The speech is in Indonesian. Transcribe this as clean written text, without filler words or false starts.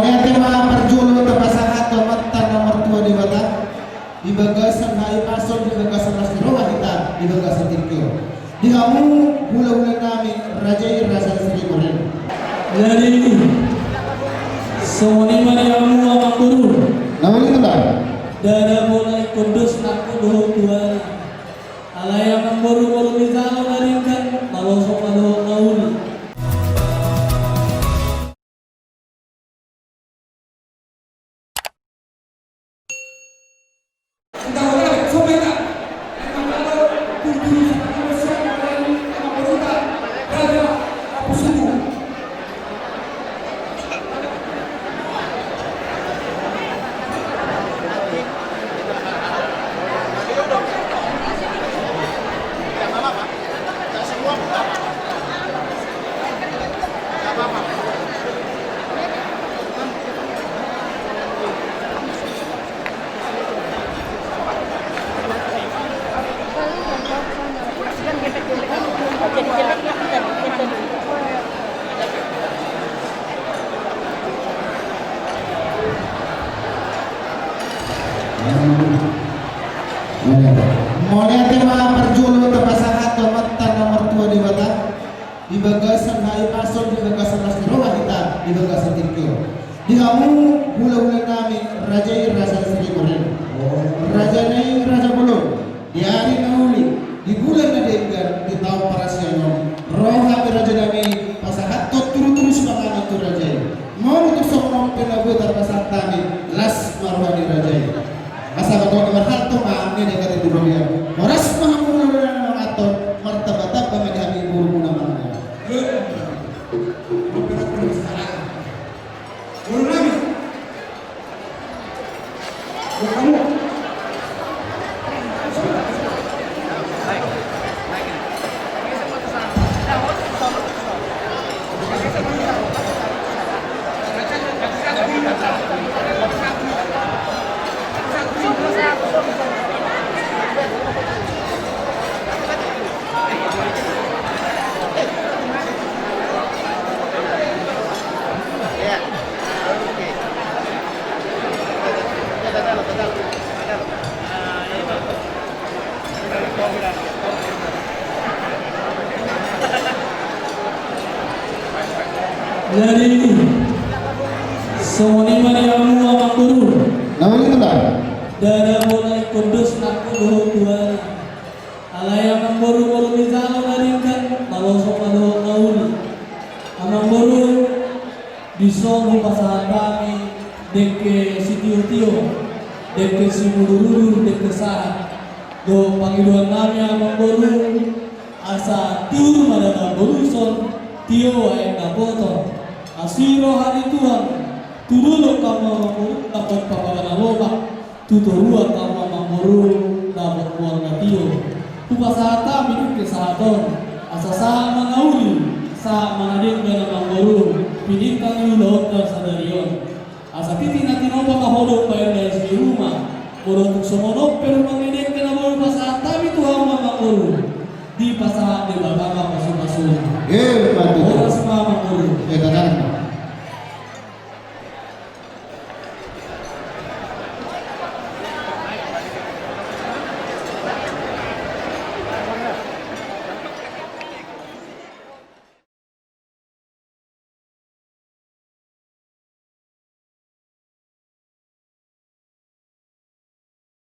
Monya tema perjulu tepasangat tomat nomor 2 di Batak di bagasan hai pasol di bagasan Nasirowah kita di bagasan Tirkio di kamu hula-hula kami rajai rasa seri koren. Jadi semuanya mariamu amang guru Namanya itu lah dada mulai kudus aku doh tuan alaya amang guru misal naringkan kalau sok doh nauli. Monya tema perjulu tepasangat tomat nomor 2 di Batak di bagasan hai pasol di bagasan Nasirowah kita di bagasan Tirkio di kamu hula-hula kami rajai rasa seri koren. Raja naik raja belum di hari nauli di bulan nadenggan di tahun parasiano roh hampir raja nami pasahat tot turu-turu semangat tu rajai mau untuk somong penabu terpasang tani las marwani rajai asal kau nomor satu kami dekat itu dunia moras mahamuna nama aton martabat kami kami buru namanya. Jadi semuanya mariamu amang guru Namanya itu lah dada mulai kudus aku doh tuan alaya amang guru misal naringkan kalau sok doh nauli amang guru disong pasahan kami deke si tio deke si mulururu deke sahat do panggiluan kami amang guru asa tiur madana guru ison tio ay naboto asiro hari Tuhan turulok kamu mamuru dapat papagan lobak tuturua kamu mamuru dapat buang natio upasata milik kesahaton asa sama nauli sa manading gana mamuru pinintang yulot dan sadarion asa titi natino pakahodok bayar dari di rumah untuk semonok pero mangedek kena mau pasata itu hama mamuru di pasahan di batama pasu-pasu mantap orang semua mamuru katakan